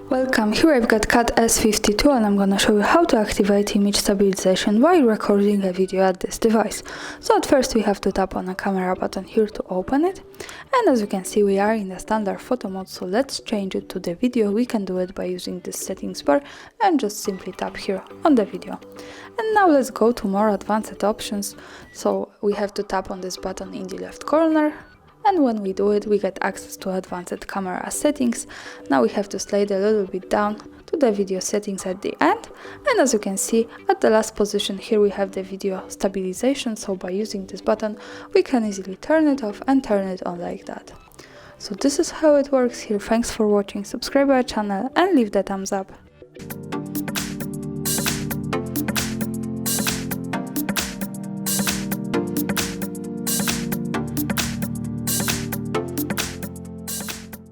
Welcome, here I've got CAT S52 and I'm gonna show you how to activate image stabilization while recording a video at this device. So at first we have to tap on the camera button here to open it, and as you can see we are in the standard photo mode, so let's change it to the video. We can do it by using this settings bar and just simply tap here on the video. And now let's go to more advanced options. So we have to tap on this button in the left corner. And when we do it, we get access to advanced camera settings. Now we have to slide a little bit down to the video settings at the end. And as you can see, at the last position here we have the video stabilization. So by using this button, we can easily turn it off and turn it on like that. So this is how it works here. Thanks for watching, subscribe our channel and leave the thumbs up.